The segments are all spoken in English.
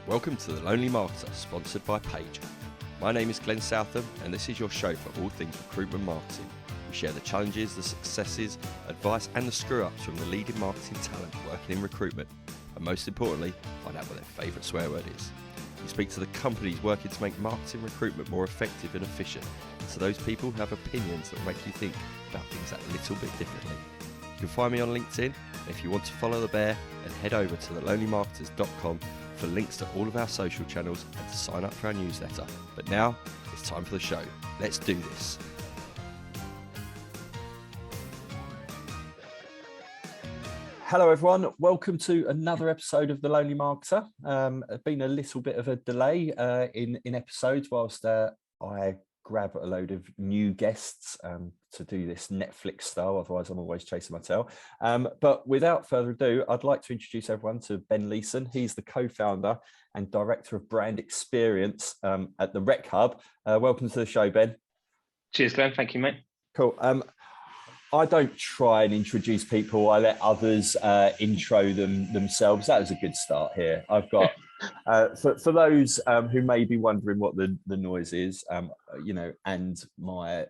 Welcome to The Lonely Marketer, sponsored by Page. My name is Glenn Southam, and this is your show for all things recruitment marketing. We share the challenges, the successes, advice and the screw-ups from the leading marketing talent working in recruitment. And most importantly, find out what their favourite swear word is. We speak to the companies working to make marketing recruitment more effective and efficient, and to those people who have opinions that make you think about things that little bit differently. You can find me on LinkedIn, and if you want to follow the bear, then head over to thelonelymarketers.com for links to all of our social channels and to sign up for our newsletter. But now, it's time for the show. Let's do this. Hello everyone, welcome to another episode of The Lonely Marketer. There's been a little bit of a delay in episodes whilst I grab a load of new guests to do this Netflix style, otherwise I'm always chasing my tail. But without further ado, I'd like to introduce everyone to Ben Leeson. He's the co-founder and director of brand experience at the Rec Hub. Welcome to the show, Ben. Cheers, Glenn. Thank you, mate. Cool. I don't try and introduce people. I let others intro themselves. That was a good start here. I've got, for those who may be wondering what the noise is, and my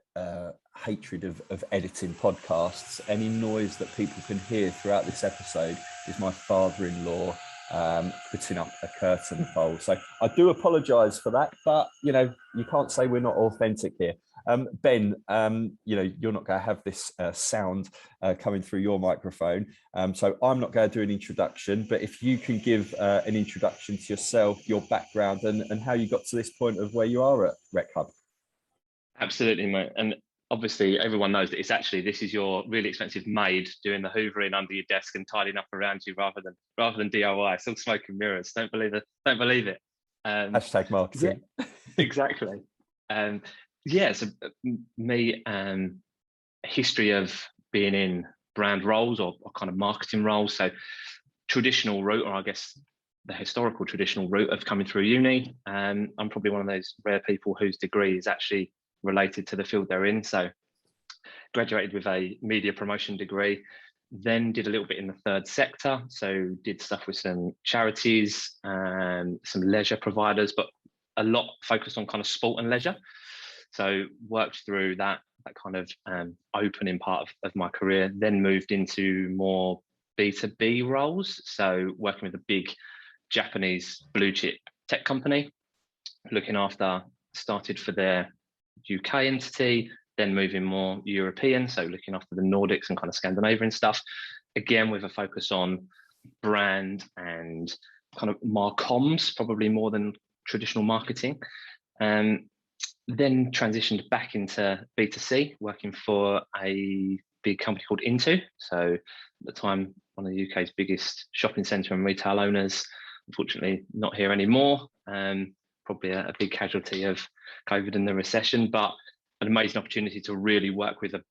hatred of editing podcasts, any noise that people can hear throughout this episode is my father-in-law putting up a curtain pole. So I do apologise for that, but, you can't say we're not authentic here. Ben, you're not going to have this sound coming through your microphone, so I'm not going to do an introduction, but if you can give an introduction to yourself, your background, and how you got to this point of where you are at Rec Hub. Absolutely, mate. And obviously everyone knows that this is your really expensive maid doing the hoovering under your desk and tidying up around you rather than DIY. It's all smoke and mirrors. Don't believe it. Hashtag marketing. Yeah, exactly. So me, history of being in brand roles or kind of marketing roles. So traditional route, or I guess the historical traditional route of coming through uni. I'm probably one of those rare people whose degree is actually related to the field they're in. So graduated with a media promotion degree, then did a little bit in the third sector. So did stuff with some charities and some leisure providers, but a lot focused on kind of sport and leisure. So worked through that kind of opening part of my career, then moved into more B2B roles. So working with a big Japanese blue chip tech company, started for their UK entity, then moving more European. So looking after the Nordics and kind of Scandinavian stuff, again, with a focus on brand and kind of marcoms, probably more than traditional marketing. Then transitioned back into B2C, working for a big company called Into. So at the time, one of the UK's biggest shopping centre and retail owners, unfortunately not here anymore. Probably a big casualty of COVID and the recession, but an amazing opportunity to really work with a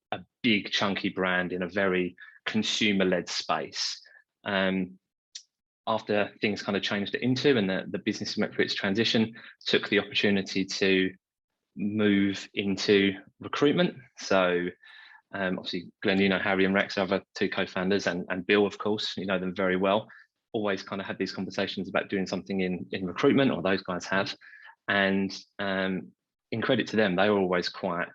big chunky brand in a very consumer-led space. After things kind of changed at Into and the business went through its transition, took the opportunity to move into recruitment. So obviously, Glenn, Harry and Rex are other two co-founders, and Bill, of course, you know them very well. Always kind of had these conversations about doing something in recruitment, or those guys have. And in credit to them, they were always quite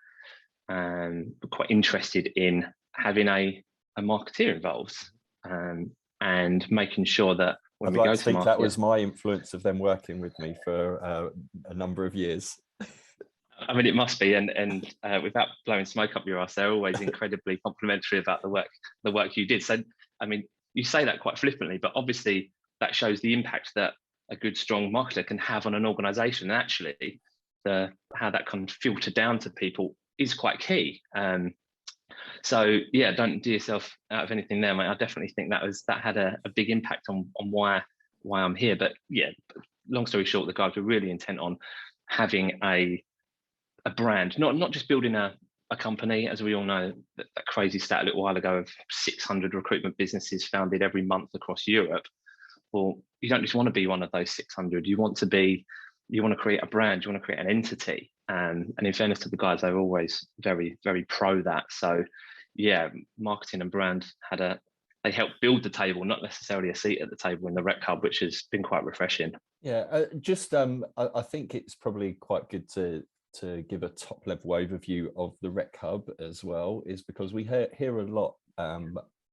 interested in having a marketeer involved and making sure that when I'd like to think that was my influence of them working with me for a number of years. I mean, it must be, and without blowing smoke up your ass, they're always incredibly complimentary about the work you did. So, I mean, you say that quite flippantly, but obviously that shows the impact that a good, strong marketer can have on an organisation. And actually, how that can filter down to people is quite key. So, yeah, don't do yourself out of anything there, mate. I definitely think that had a big impact on why I'm here. But yeah, long story short, the guys were really intent on having a brand, not just building a company. As we all know, that crazy stat a little while ago of 600 recruitment businesses founded every month across Europe. Well, you don't just want to be one of those 600. You want to create a brand, you want to create an entity. And in fairness to the guys, they were always very, very pro that. So yeah, marketing and brand they helped build the table, not necessarily a seat at the table in the Rec Hub, which has been quite refreshing. Yeah, I think it's probably quite good to give a top level overview of the Rec Hub as well, is because we hear a lot,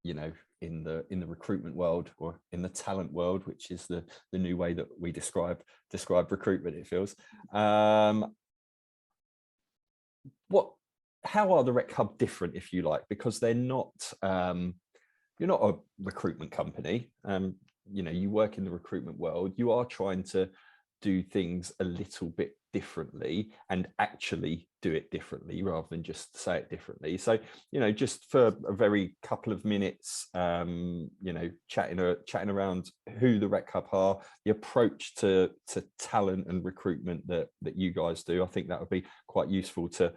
you know, in the recruitment world, or in the talent world, which is the new way that we describe recruitment. It feels. What How are the Rec Hub different, if you like, because they're not, you're not a recruitment company. You know, you work in the recruitment world. You are trying to do things a little bit differently, and actually do it differently rather than just say it differently. So, you know, just for a very couple of minutes, you know, chatting around who the Rec Hub are, the approach to talent and recruitment that you guys do. I think that would be quite useful to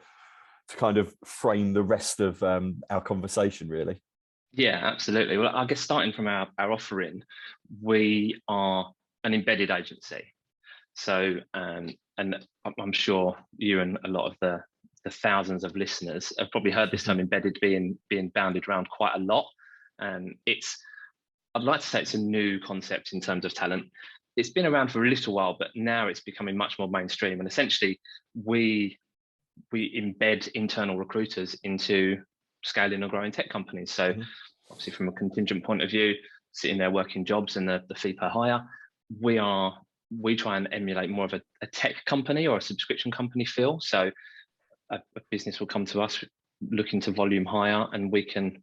kind of frame the rest of our conversation, really. Yeah, absolutely. Well, I guess starting from our offering, we are an embedded agency. So, and I'm sure you and a lot of the thousands of listeners have probably heard this term embedded being bounded around quite a lot. It's I'd like to say it's a new concept in terms of talent. It's been around for a little while, but now it's becoming much more mainstream. And essentially, we embed internal recruiters into scaling or growing tech companies. So obviously from a contingent point of view, sitting there working jobs and the fee per hire, we try and emulate more of a tech company or a subscription company feel. So a business will come to us looking to volume hire, and we can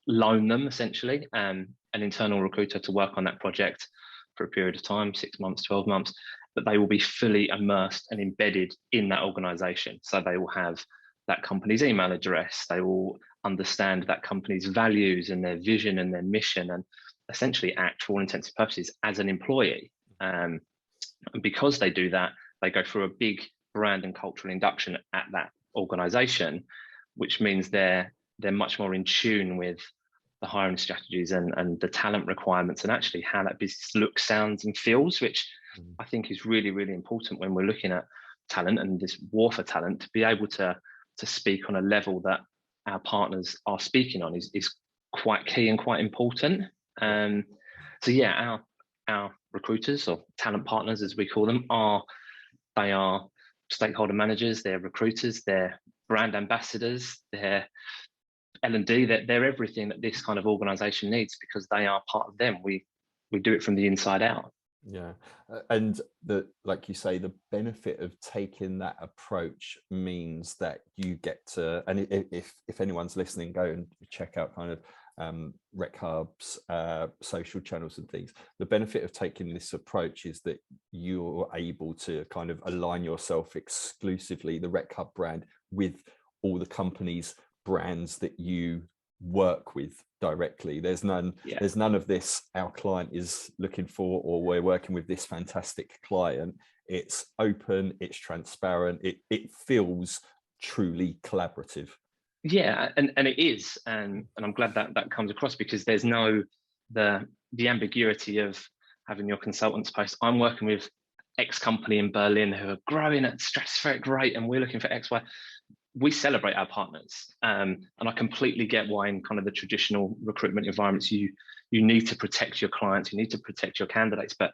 loan them essentially an internal recruiter to work on that project for a period of time, 6 months, 12 months, but they will be fully immersed and embedded in that organization. So they will have that company's email address, they will understand that company's values and their vision and their mission, and essentially act, for all intents and purposes, as an employee. And because they do that, they go through a big brand and cultural induction at that organization, which means they're much more in tune with the hiring strategies and the talent requirements, and actually how that business looks, sounds, and feels, which I think is really, really important when we're looking at talent and this war for talent. To be able to speak on a level that our partners are speaking on is quite key and quite important. So yeah, our recruiters, or talent partners as we call them, they are stakeholder managers, they're recruiters, they're brand ambassadors, they're L&D, they're everything that this kind of organization needs, because they are part of them. We do it from the inside out. Yeah, and like you say, the benefit of taking that approach means that you get to, and if anyone's listening, go and check out kind of Rec Hub's social channels and things. The benefit of taking this approach is that you're able to kind of align yourself exclusively, the Rec Hub brand, with all the companies' brands that you work with directly. There's none of this, our client is looking for, or we're working with this fantastic client. It's open, it's transparent, it feels truly collaborative. Yeah, and it is, and I'm glad that comes across, because there's no the ambiguity of having your consultants post, I'm working with X company in Berlin who are growing at stratospheric rate and we're looking for X, Y. We celebrate our partners, and I completely get why in kind of the traditional recruitment environments you need to protect your clients, you need to protect your candidates, but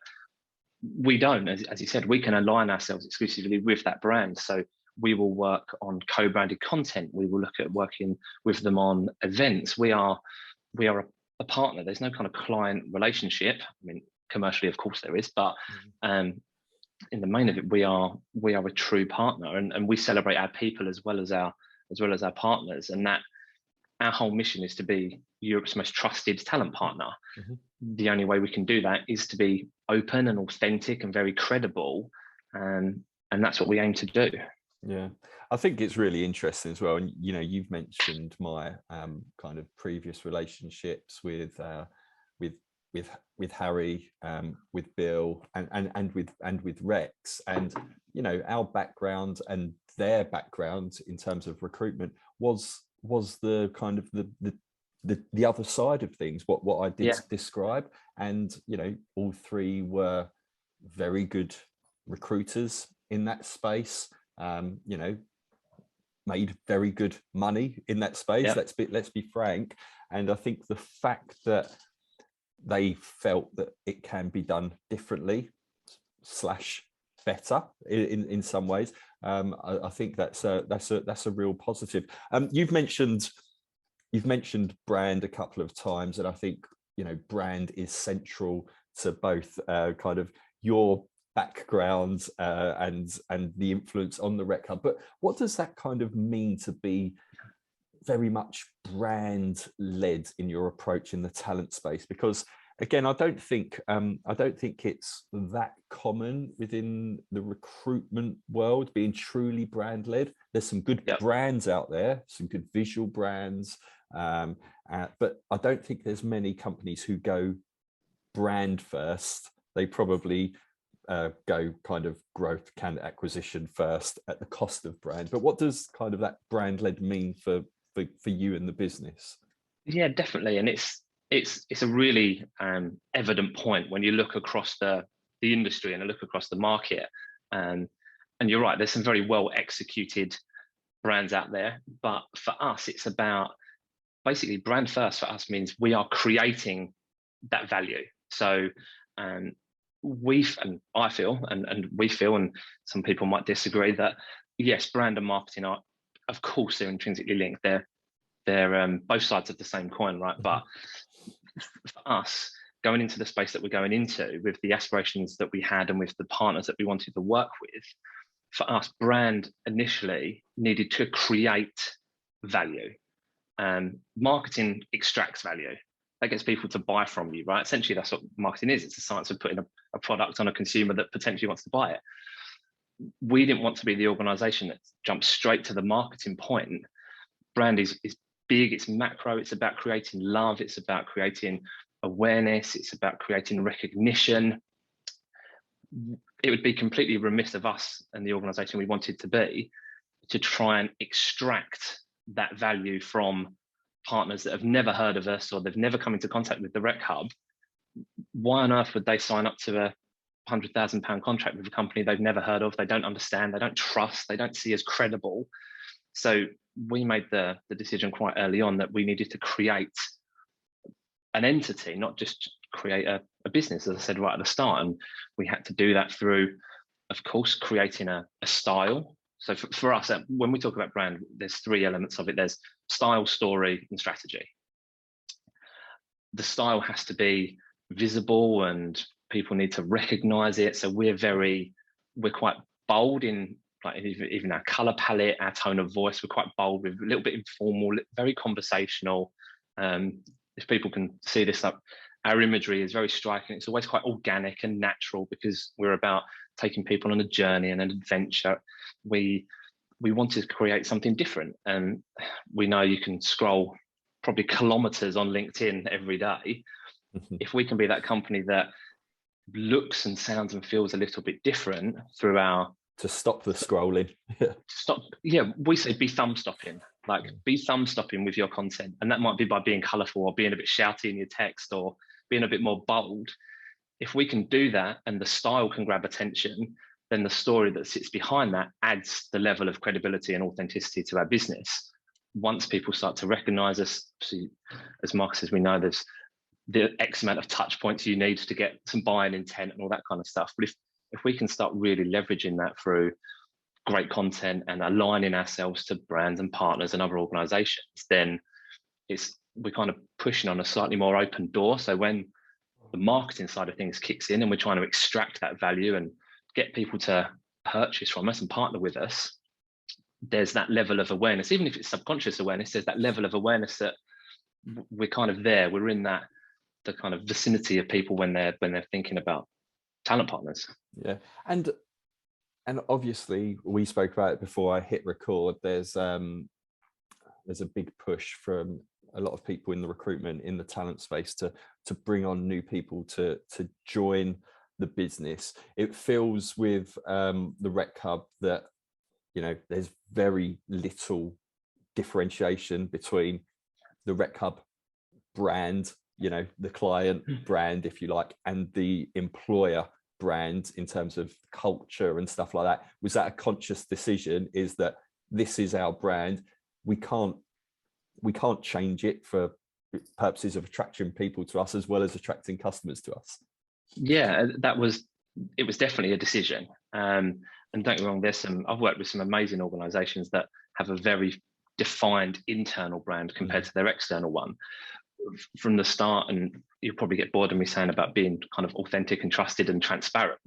we don't. As you said, we can align ourselves exclusively with that brand. So we will work on co-branded content, we will look at working with them on events. We are a partner. There's no kind of client relationship. I mean, commercially of course there is, but in the main of it, we are a true partner, and we celebrate our people as well as our partners, and that our whole mission is to be Europe's most trusted talent partner. The only way we can do that is to be open and authentic and very credible, and that's what we aim to do. Yeah, I think it's really interesting as well. And you know, you've mentioned my kind of previous relationships with Harry, with Bill, and with Rex, and you know, our background and their background in terms of recruitment was the kind of the other side of things, what I did describe. And you know, all three were very good recruiters in that space. You know, made very good money in that space. Let's be frank. And I think the fact that they felt that it can be done differently, slash better in some ways. I think that's a real positive. You've mentioned brand a couple of times, and I think, you know, brand is central to both kind of your background and the influence on the Rec Hub. But what does that kind of mean to be very much brand led in your approach in the talent space? Because again, I don't think it's that common within the recruitment world being truly brand led. There's some good brands out there, some good visual brands, but I don't think there's many companies who go brand first. They probably go kind of growth, candidate acquisition first at the cost of brand. But what does kind of that brand led mean for you in the business? Yeah, definitely. And it's a really evident point when you look across the industry and look across the market. And you're right, there's some very well executed brands out there. But for us, it's about basically brand first for us means we are creating that value. So and I feel, and we feel, and some people might disagree, that yes, brand and marketing are, of course, they're intrinsically linked. They're both sides of the same coin, right? But for us, going into the space that we're going into with the aspirations that we had and with the partners that we wanted to work with, for us, brand initially needed to create value. Marketing extracts value. That gets people to buy from you, right? Essentially, that's what marketing is. It's the science of putting a product on a consumer that potentially wants to buy it. We didn't want to be the organization that jumps straight to the marketing point. Brand is big, it's macro, it's about creating love, it's about creating awareness, it's about creating recognition. It would be completely remiss of us and the organization we wanted to be to try and extract that value from partners that have never heard of us or they've never come into contact with the Rec Hub. Why on earth would they sign up to a £100,000 contract with a company they've never heard of, they don't understand, they don't trust, they don't see as credible? So we made the decision quite early on that we needed to create an entity, not just create a business, as I said right at the start. And we had to do that through, of course, creating a style. So for us, when we talk about brand, there's three elements of it. There's style, story, and strategy. The style has to be visible and people need to recognize it. So we're quite bold in, like, even our color palette, our tone of voice. We're quite bold, we're a little bit informal, very conversational. If people can see this up, our imagery is very striking. It's always quite organic and natural because we're about taking people on a journey and an adventure. We wanted to create something different, and we know you can scroll probably kilometers on LinkedIn every day. If we can be that company that looks and sounds and feels a little bit different through our to stop the scrolling. We say be thumb stopping, like be thumb stopping with your content, and that might be by being colorful or being a bit shouty in your text or being a bit more bold. If we can do that and the style can grab attention, then the story that sits behind that adds the level of credibility and authenticity to our business. Once people start to recognize us, as marketers, we know there's the X amount of touch points you need to get some buying intent and all that kind of stuff. But if we can start really leveraging that through great content and aligning ourselves to brands and partners and other organizations, then we're kind of pushing on a slightly more open door. So when the marketing side of things kicks in and we're trying to extract that value and get people to purchase from us and partner with us, there's that level of awareness, even if it's subconscious awareness, there's that level of awareness that we're kind of there. We're in the kind of vicinity of people when they're thinking about talent partners. Yeah. And obviously we spoke about it before I hit record. There's a big push from a lot of people in the recruitment, in the talent space, to bring on new people to join the business. It feels with the Rec Hub that, you know, there's very little differentiation between the Rec Hub brand, you know, the client brand, if you like, and the employer brand in terms of culture and stuff like that. Was that a conscious decision? Is that this is our brand? We can't change it for purposes of attracting people to us as well as attracting customers to us. Yeah, that was it was definitely a decision. And don't get me wrong, I've worked with some amazing organizations that have a very defined internal brand compared to their external one from the start. And you'll probably get bored of me saying about being kind of authentic and trusted and transparent.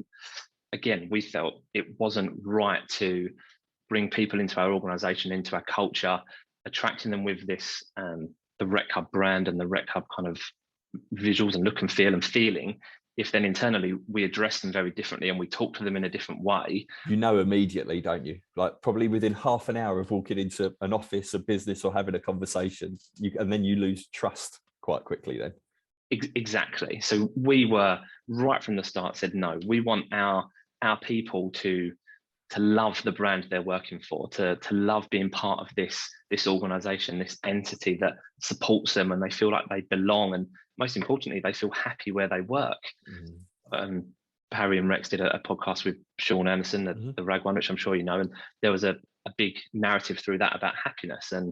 Again, we felt it wasn't right to bring people into our organization, into our culture, attracting them with this, the Rec Hub brand and the Rec Hub kind of visuals and look and feel and feeling, if then internally we address them very differently and we talk to them in a different way. You know immediately, don't you? Like probably within half an hour of walking into an office, a business, or having a conversation, and then you lose trust quite quickly then. Exactly. So we were right from the start said, no, we want our people to love the brand they're working for, to love being part of this organization, this entity that supports them and they feel like they belong. And most importantly, they feel happy where they work. Harry and Rex did a podcast with Sean Anderson, the RAG one, which I'm sure you know, and there was a big narrative through that about happiness. And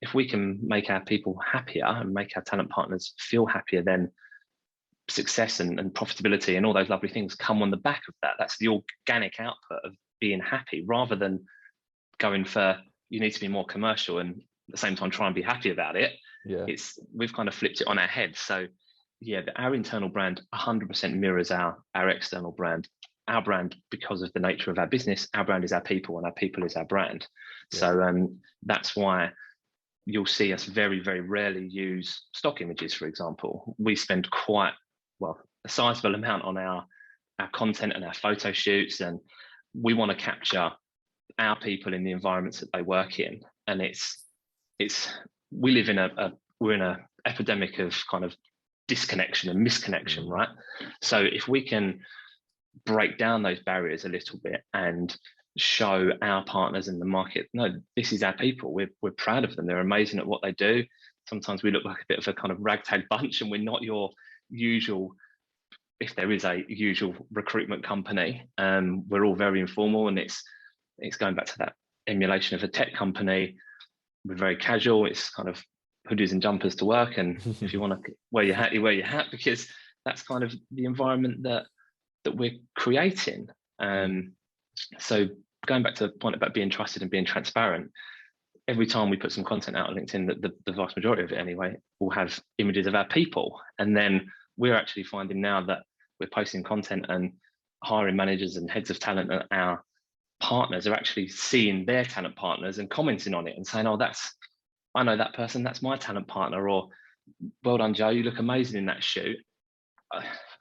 if we can make our people happier and make our talent partners feel happier, then success and profitability and all those lovely things come on the back of that. That's the organic output of being happy, rather than going for, you need to be more commercial and at the same time try and be happy about it. We've kind of flipped it on our head. So yeah, our internal brand 100% mirrors our external brand. Our brand, because of the nature of our business, our brand is our people and our people is our brand. So that's why you'll see us very, very rarely use stock images, for example. We spend quite, a sizable amount on our content and our photo shoots, and we want to capture our people in the environments that they work in. And we live in we're in a epidemic of kind of disconnection and misconnection, right? So if we can break down those barriers a little bit and show our partners in the market, no, this is our people. We're proud of them. They're amazing at what they do. Sometimes we look like a bit of a kind of ragtag bunch, and we're not your usual, if there is a usual recruitment company. We're all very informal, and it's going back to that emulation of a tech company. We're very casual. It's kind of hoodies and jumpers to work, and if you want to wear your hat, you wear your hat, because that's kind of the environment that we're creating. So going back to the point about being trusted and being transparent, every time we put some content out on LinkedIn, the vast majority of it anyway, will have images of our people. And then we're actually finding now that we're posting content and hiring managers and heads of talent and our partners are actually seeing their talent partners and commenting on it and saying, oh, I know that person, that's my talent partner, or well done, Joe, you look amazing in that shoot.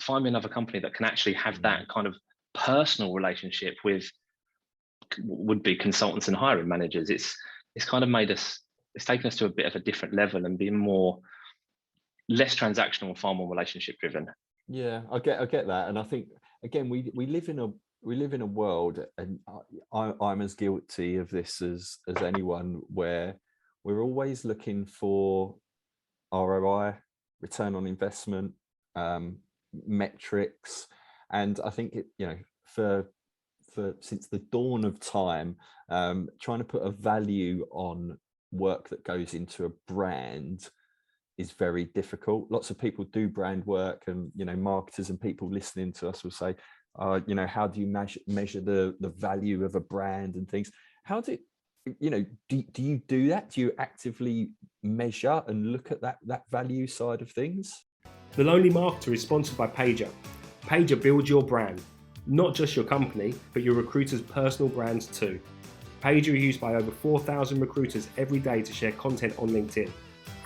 Find me another company that can actually have that kind of personal relationship with would-be consultants and hiring managers. It's kind of it's taken us to a bit of a different level and being less transactional and far more relationship driven. Yeah, I get that. And I think, again, we live in a world, and I'm as guilty of this as anyone, where we're always looking for ROI, return on investment, metrics. And I think for since the dawn of time, trying to put a value on work that goes into a brand is very difficult. Lots of people do brand work, and marketers and people listening to us will say, how do you measure the value of a brand and things? How do you do that? Do you actively measure and look at that value side of things? The Lonely Marketer is sponsored by Pager. Pager builds your brand, not just your company, but your recruiters' personal brands too. Pager is used by over 4,000 recruiters every day to share content on LinkedIn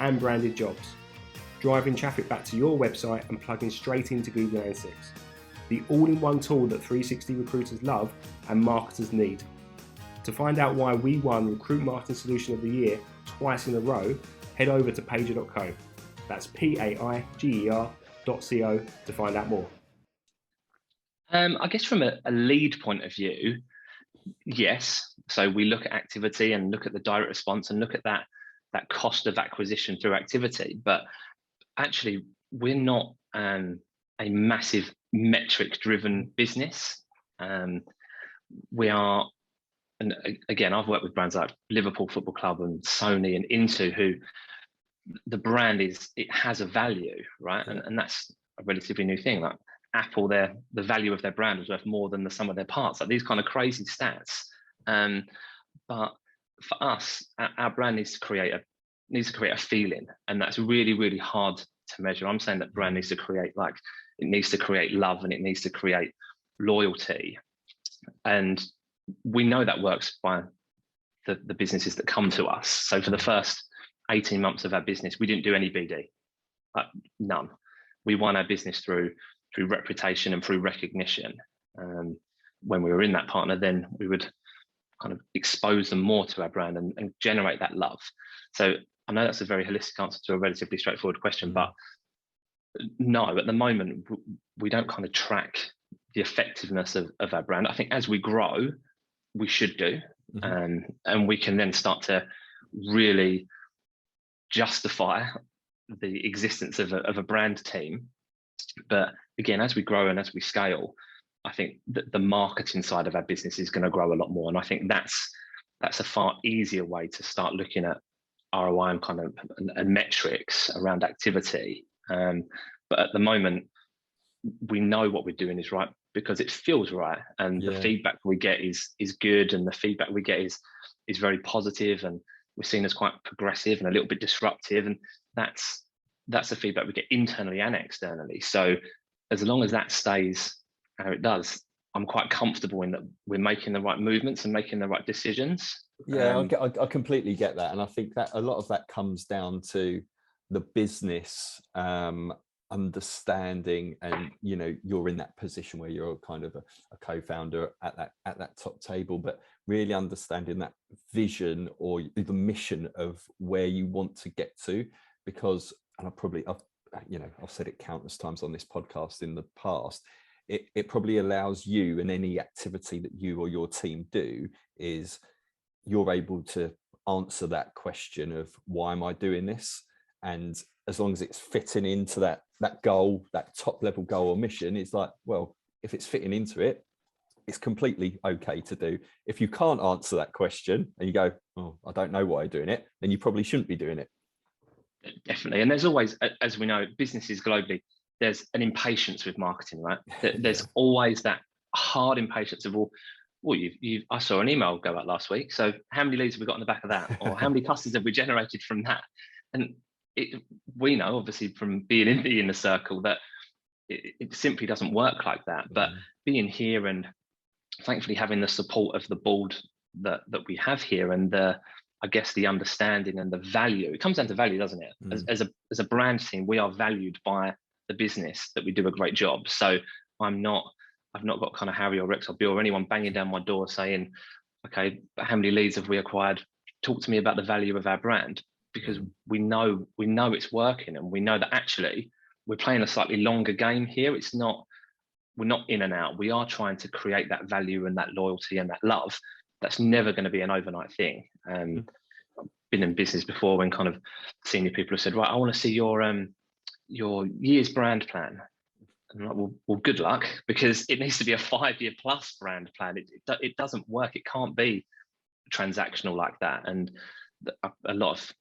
and branded jobs, driving traffic back to your website and plugging straight into Google Analytics. The all-in-one tool that 360 recruiters love and marketers need. To find out why we won Recruit Marketing Solution of the Year twice in a row, head over to pager.co. That's PAIGER.co to find out more. I guess from a lead point of view, yes. So we look at activity and look at the direct response and look at that cost of acquisition through activity. But actually, we're not a massive metric-driven business. We are, and again, I've worked with brands like Liverpool Football Club and Sony and Into, who the brand it has a value, right? And that's a relatively new thing. Like Apple, the value of their brand was worth more than the sum of their parts. Like these kind of crazy stats. But for us, our brand needs to create a feeling, and that's really, really hard to measure. I'm saying that brand needs to create love, and it needs to create loyalty, and we know that works by the businesses that come to us. So for the first 18 months of our business, we didn't do any BD, none. We won our business through reputation and through recognition. When we were in that partner, then we would kind of expose them more to our brand and generate that love. So I know that's a very holistic answer to a relatively straightforward question, but no, at the moment, we don't kind of track the effectiveness of our brand. I think as we grow, we should do. And we can then start to really justify the existence of a brand team. But again, as we grow and as we scale, I think that the marketing side of our business is going to grow a lot more. And I think that's a far easier way to start looking at ROI and kind of and metrics around activity. But at the moment, we know what we're doing is right because it feels right, and the feedback we get is good, and the feedback we get is very positive, and we're seen as quite progressive and a little bit disruptive, and that's the feedback we get internally and externally. So as long as that stays how it does, I'm quite comfortable in that we're making the right movements and making the right decisions. Yeah, I completely get that, and I think that a lot of that comes down to the business understanding, and you're in that position where you're kind of a co-founder at that top table, but really understanding that vision or the mission of where you want to get to. Because, and I've said it countless times on this podcast in the past, it probably allows you, and any activity that you or your team do, is you're able to answer that question of why am I doing this? And as long as it's fitting into that goal, that top level goal or mission, it's like, well, if it's fitting into it, it's completely okay to do. If you can't answer that question and you go, oh, I don't know why I'm doing it, then you probably shouldn't be doing it. Definitely. And there's always, as we know, businesses globally, there's an impatience with marketing, right? There's always that hard impatience of, I saw an email go out last week, so how many leads have we got on the back of that? Or how many customers have we generated from that? And we know, obviously, from being in the inner circle, that it simply doesn't work like that. But being here and thankfully having the support of the board that we have here, and I guess the understanding and the value, it comes down to value, doesn't it? As a brand team, we are valued by the business that we do a great job. So I've not got kind of Harry or Rex or Bill or anyone banging down my door saying, okay, how many leads have we acquired? Talk to me about the value of our brand, because we know it's working, and we know that actually we're playing a slightly longer game here. We're not in and out. We are trying to create that value and that loyalty and that love. That's never going to be an overnight thing. I've been in business before when kind of senior people have said, right, I want to see your year's brand plan. And I'm like, well, good luck, because it needs to be a 5-year plus brand plan. It doesn't work. It can't be transactional like that. And a lot of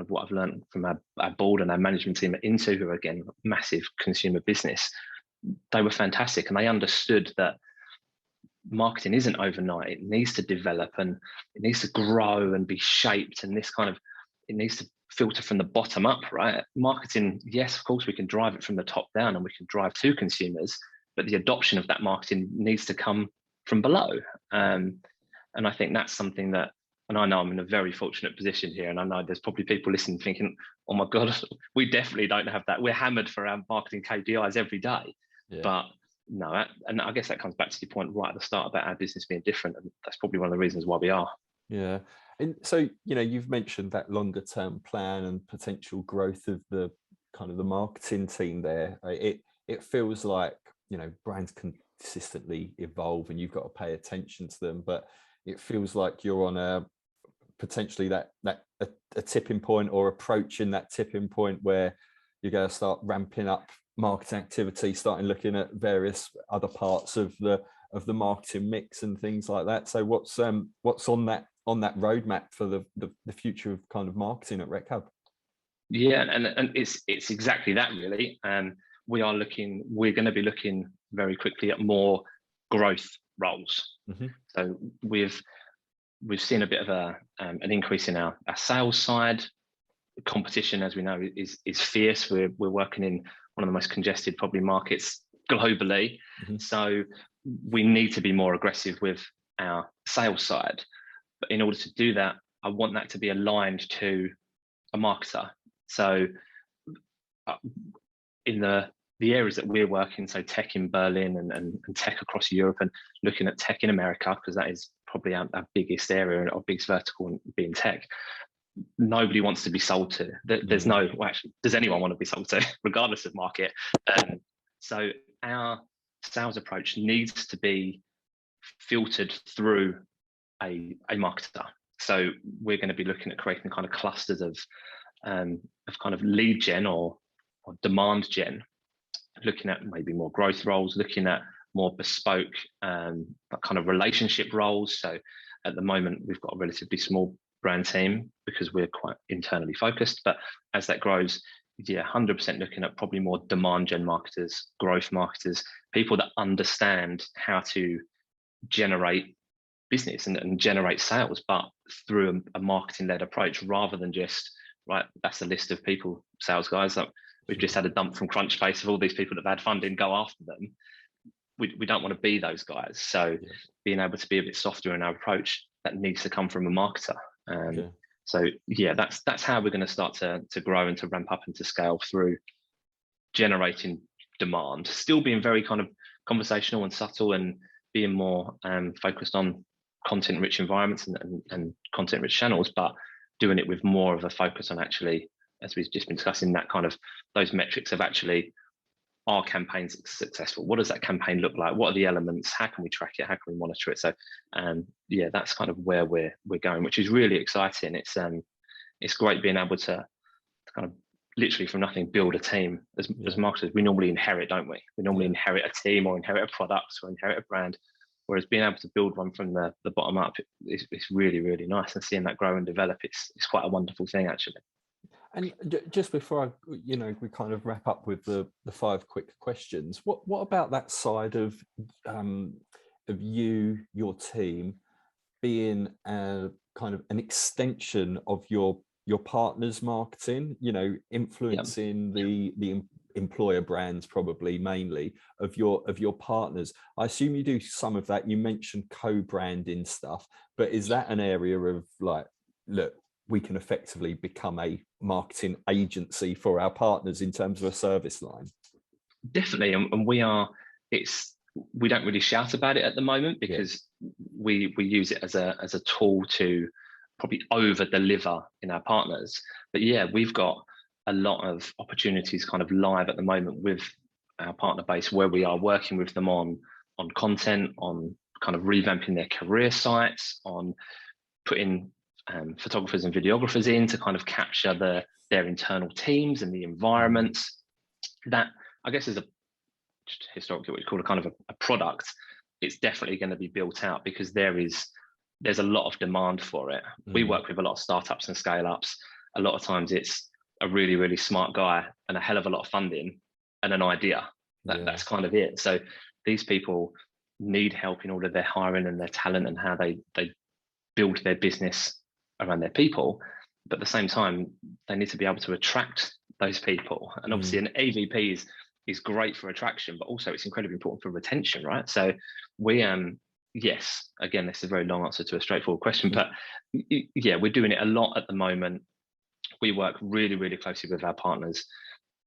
what I've learned from our board and our management team at Into, who are, again, massive consumer business, they were fantastic, and they understood that marketing isn't overnight. It needs to develop, and it needs to grow and be shaped, and it needs to filter from the bottom up, right? Marketing, yes, of course, we can drive it from the top down, and we can drive to consumers, but the adoption of that marketing needs to come from below. And I think that's something that, and I know I'm in a very fortunate position here, and I know there's probably people listening thinking, oh my God, we definitely don't have that. We're hammered for our marketing KPIs every day. But no, and I guess that comes back to your point right at the start about our business being different, and that's probably one of the reasons why we are. Yeah. And so, you've mentioned that longer term plan and potential growth of the kind of the marketing team there. It feels like, brands consistently evolve and you've got to pay attention to them, but it feels like you're on a potentially a tipping point, or approaching that tipping point, where you're going to start ramping up marketing activity, starting looking at various other parts of the marketing mix and things like that. So what's on that roadmap for the future of kind of marketing at Rec Hub? Yeah, and it's exactly that, really. we're going to be looking very quickly at more growth roles. So we've seen a bit of an increase in our sales side. The competition, as we know, is fierce. We're working in one of the most congested probably markets globally. So we need to be more aggressive with our sales side. But in order to do that, I want that to be aligned to a marketer. So in the areas that we're working, so tech in Berlin and tech across Europe, and looking at tech in America, because that is probably our biggest area, our biggest vertical being tech. Nobody wants to be sold to. There's no, well, actually, does anyone want to be sold to, regardless of market? So our sales approach needs to be filtered through a marketer. So we're going to be looking at creating kind of clusters of kind of lead gen or demand gen, looking at maybe more growth roles, looking at more bespoke kind of relationship roles. So at the moment, we've got a relatively small brand team because we're quite internally focused. But as that grows, 100% looking at probably more demand gen marketers, growth marketers, people that understand how to generate business and generate sales, but through a marketing-led approach, rather than just, right, that's a list of people, sales guys, that we've just had a dump from Crunchbase of all these people that have had funding, go after them. We don't want to be those guys. So being able to be a bit softer in our approach, that needs to come from a marketer. So that's how we're going to start to grow and to ramp up and to scale, through generating demand, still being very kind of conversational and subtle, and being more focused on content rich environments and content rich channels, but doing it with more of a focus on actually, as we've just been discussing, that kind of those metrics of actually, are campaigns successful? What does that campaign look like? What are the elements? How can we track it? How can we monitor it? So that's kind of where we're going, which is really exciting. It's great being able to kind of literally from nothing build a team. As marketers, we normally inherit, don't we? We normally inherit a team, or inherit a product, or inherit a brand. Whereas being able to build one from the bottom up, it's really, really nice. And seeing that grow and develop, it's quite a wonderful thing, actually. And just before we kind of wrap up with the 5 quick questions, what about that side of you, your team, being a kind of an extension of your partner's marketing, influencing the employer brands, probably mainly of your partners? I assume you do some of that. You mentioned co-branding stuff, but is that an area of like, look, we can effectively become a marketing agency for our partners in terms of a service line? Definitely, and we don't really shout about it at the moment, because we use it as a tool to probably over deliver in our partners. But we've got a lot of opportunities kind of live at the moment with our partner base, where we are working with them on content, on kind of revamping their career sites, on putting photographers and videographers in to kind of capture their internal teams and the environments. That, I guess, is historically what you call a kind of a product. It's definitely going to be built out, because there's a lot of demand for it. We work with a lot of startups and scale ups. A lot of times it's a really, really smart guy and a hell of a lot of funding and an idea. That's kind of it. So these people need help in all of their hiring and their talent, and how they build their business around their people. But at the same time, they need to be able to attract those people. And obviously an AVP is great for attraction, but also it's incredibly important for retention, right? So we yes, again, this is a very long answer to a straightforward question, but we're doing it a lot at the moment. We work really, really closely with our partners,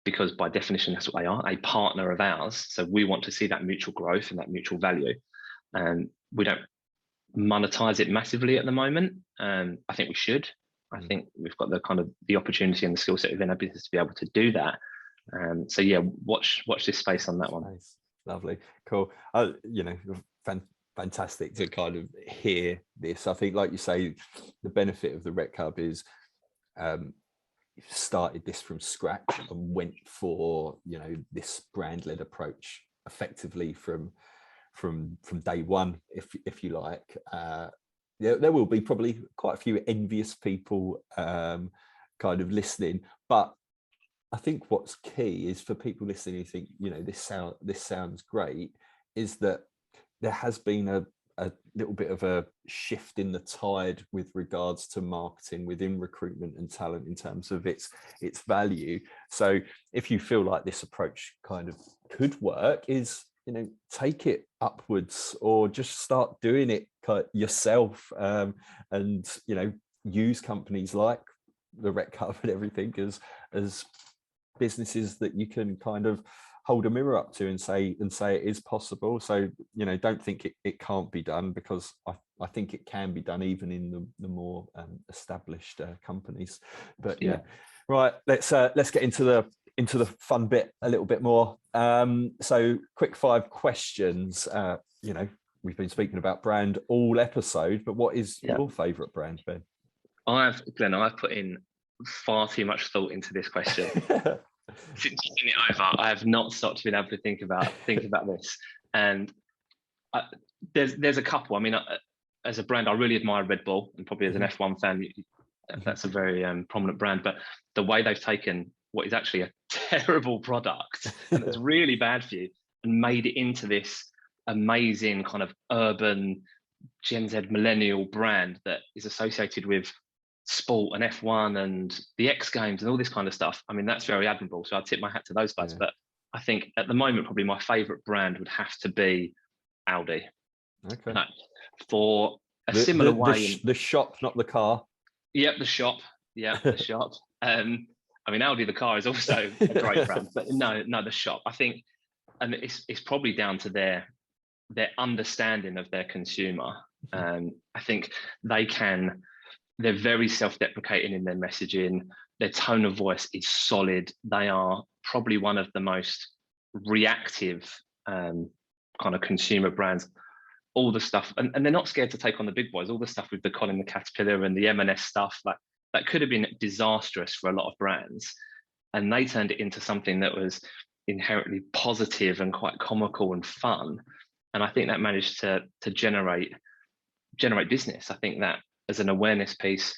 because by definition, that's what they are, a partner of ours. So we want to see that mutual growth and that mutual value. And we don't monetize it massively at the moment. I think we should. I think we've got the opportunity and the skill set within our business to be able to do that. Watch this space on that one. Nice. Lovely, cool. Fantastic to kind of hear this. I think, like you say, the benefit of the Rec Hub is you've started this from scratch and went for this brand-led approach effectively from day one, if you like. There will be probably quite a few envious people kind of listening, but I think what's key is for people listening who think, this sounds great, is that there has been a little bit of a shift in the tide with regards to marketing within recruitment and talent in terms of its value. So if you feel like this approach kind of could work, is take it upwards, or just start doing it yourself, and use companies like the Red Cup and everything as businesses that you can kind of hold a mirror up to and say it is possible. So don't think it can't be done, because I think it can be done even in the more established companies. But yeah, right, let's get into the fun bit a little bit more. So quick 5 questions. We've been speaking about brand all episode, but what is your favorite brand, Ben? I've put in far too much thought into this question. Since you sent it over, I have not stopped being able to think about this. And there's a couple. I mean, as a brand, I really admire Red Bull, and probably as an F1 fan, that's a very prominent brand. But the way they've taken what is actually a terrible product and it's really bad for you, and made it into this amazing kind of urban Gen Z millennial brand that is associated with sport and F1 and the X Games and all this kind of stuff. I mean, that's very admirable. So I tip my hat to those guys. But I think at the moment, probably my favorite brand would have to be Audi. Okay. No, for a similar way. The shop, not the car. Yep, the shop. Yeah, the shop. I mean, Audi, the car, is also a great brand, but no, the shop. I think, and it's probably down to their understanding of their consumer. I think they're very self-deprecating in their messaging. Their tone of voice is solid. They are probably one of the most reactive kind of consumer brands. All the stuff, and they're not scared to take on the big boys. All the stuff with the Colin the Caterpillar and the M&S stuff, like that could have been disastrous for a lot of brands, and they turned it into something that was inherently positive and quite comical and fun. And I think that managed to generate business. I think that, as an awareness piece,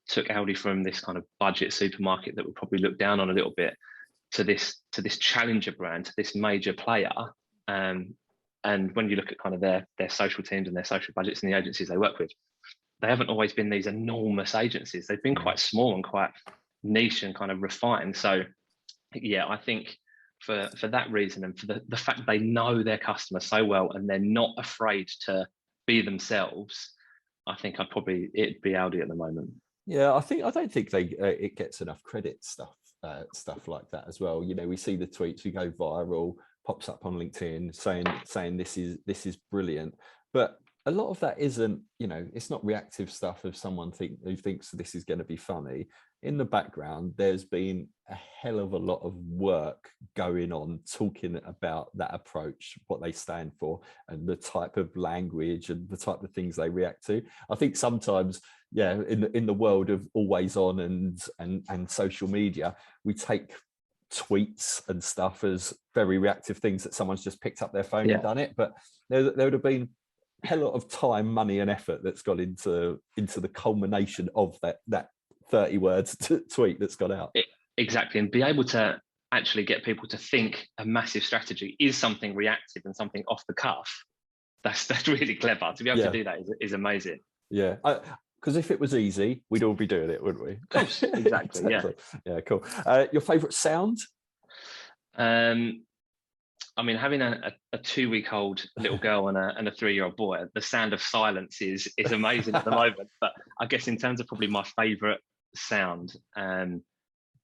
took Audi from this kind of budget supermarket that would probably look down on a little bit to this challenger brand, to this major player. And when you look at kind of their social teams and their social budgets and the agencies they work with, they haven't always been these enormous agencies. They've been quite small and quite niche and kind of refined. So yeah, I think for that reason, and for the fact they know their customer so well and they're not afraid to be themselves, I think it'd be Audi at the moment. Yeah, I don't think it gets enough credit, stuff like that as well. We see the tweets, we go viral, pops up on LinkedIn saying this is brilliant, but a lot of that isn't, it's not reactive stuff of someone who thinks this is going to be funny. In the background, there's been a hell of a lot of work going on talking about that approach, what they stand for, and the type of language and the type of things they react to. I think sometimes, in the world of always on and social media, we take tweets and stuff as very reactive things that someone's just picked up their phone and done it. But there would have been a hell of time, money, and effort that's gone into the culmination of that 30 words tweet that's gone out. Exactly, and be able to actually get people to think a massive strategy is something reactive and something off the cuff. That's really clever. To be able to do that is amazing. Yeah, because if it was easy, we'd all be doing it, wouldn't we? Of course, exactly. Yeah, cool. Your favourite sound? I mean, having a 2-week-old little girl and a 3-year-old boy, the sound of silence is amazing at the moment. But I guess in terms of probably my favourite sound,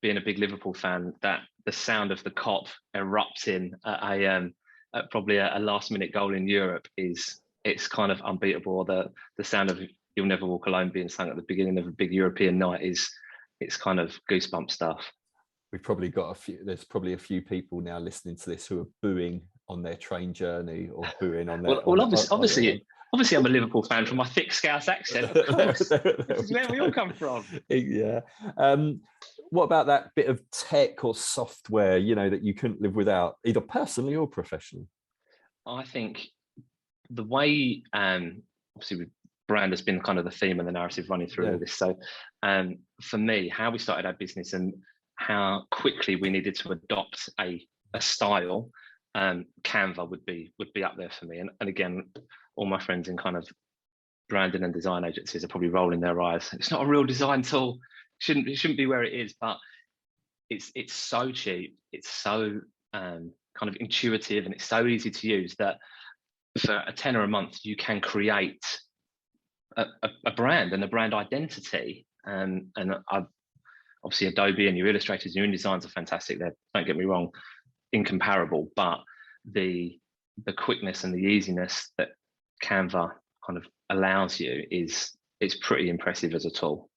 being a big Liverpool fan, that the sound of the Kop erupting at probably a last-minute goal in Europe it's kind of unbeatable. The sound of You'll Never Walk Alone being sung at the beginning of a big European night it's kind of goosebump stuff. We've probably got there's probably a few people now listening to this who are booing on their train journey or booing on their... Obviously I'm a Liverpool fan from my thick Scouse accent, of course. This is where we all come from. Yeah. What about that bit of tech or software, that you couldn't live without, either personally or professionally? I think the way, obviously brand has been kind of the theme and the narrative running through all this. So for me, how we started our business and how quickly we needed to adopt a style, Canva would be up there for me. And again, all my friends in kind of branding and design agencies are probably rolling their eyes. It's not a real design tool. It shouldn't be where it is, but it's so cheap. It's so kind of intuitive, and it's so easy to use that for a tenner a month, you can create a brand and a brand identity. And I've obviously Adobe and your illustrators, your InDesigns are fantastic. They're, don't get me wrong, incomparable, but the quickness and the easiness that Canva kind of allows you is pretty impressive as a tool.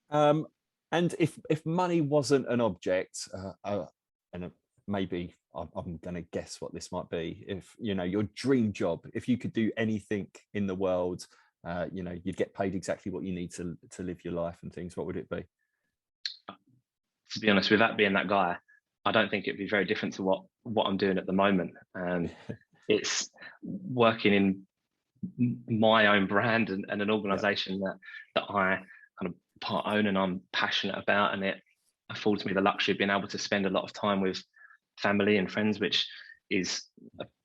And if money wasn't an object, and maybe I'm going to guess what this might be. If your dream job, if you could do anything in the world, you'd get paid exactly what you need to live your life and things. What would it be? To be honest, without being that guy, I don't think it'd be very different to what I'm doing at the moment. It's working in my own brand and an organization that I kind of part own and I'm passionate about, and it affords me the luxury of being able to spend a lot of time with family and friends, which is,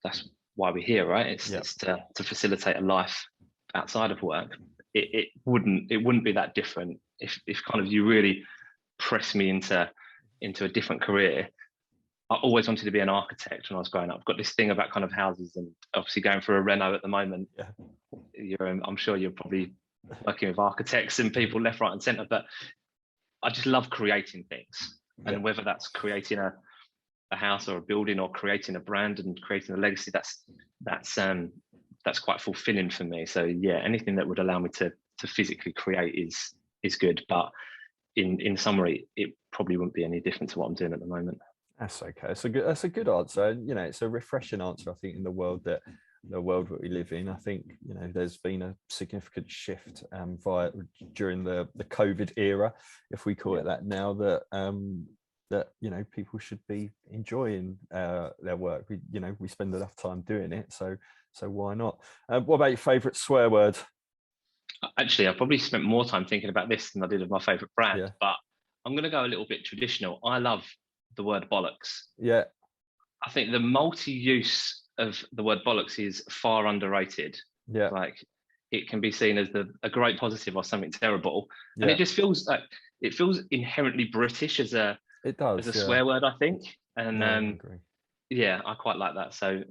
that's why we're here, right? It's to facilitate a life outside of work. It wouldn't be that different if kind of you really press me into a different career. I always wanted to be an architect when I was growing up. I've got this thing about kind of houses, and obviously going for a reno at the moment. I'm sure you're probably working with architects and people left, right, and centre. But I just love creating things, and whether that's creating a house or a building or creating a brand and creating a legacy, that's quite fulfilling for me. So yeah, anything that would allow me to physically create is good. But in summary, it probably wouldn't be any different to what I'm doing at the moment. That's okay. That's a good answer. And it's a refreshing answer, I think, in the world that we live in. I think there's been a significant shift during the COVID era, if we call it that now, that people should be enjoying their work. We spend enough time doing it, so why not? What about your favorite swear word? Actually, I probably spent more time thinking about this than I did with my favorite brand, but I'm going to go a little bit traditional. I love the word bollocks. Yeah. I think the multi-use of the word bollocks is far underrated. Yeah. Like, it can be seen as a great positive or something terrible. And it just feels like it feels inherently British as a swear word, I think. And I agree. Yeah, I quite like that. So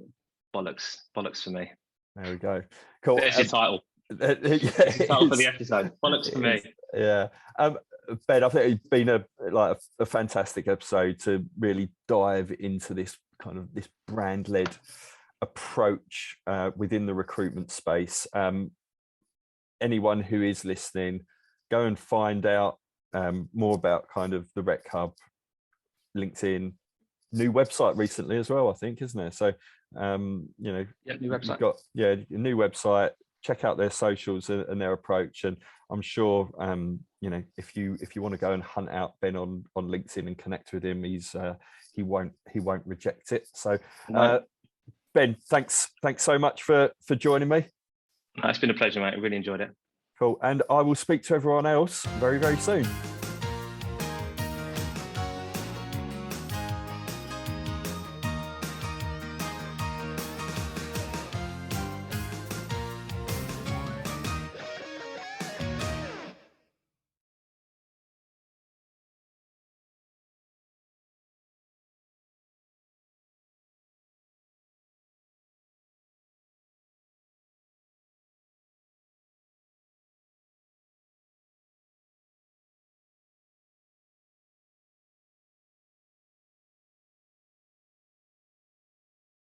bollocks for me. There we go. Cool. There's your title. It's the title for the episode. Bollocks for me. Yeah. Ben, I think it's been a fantastic episode to really dive into this kind of this brand-led approach within the recruitment space. Anyone who is listening, go and find out more about kind of the Rec Hub, LinkedIn, new website recently as well, I think, isn't there? So new website. Got a new website. Check out their socials and their approach, and I'm sure if you want to go and hunt out Ben on LinkedIn and connect with him, he won't reject it. So Ben, thanks so much for joining me. It's been a pleasure, mate. I really enjoyed it. Cool, and I will speak to everyone else very, very soon.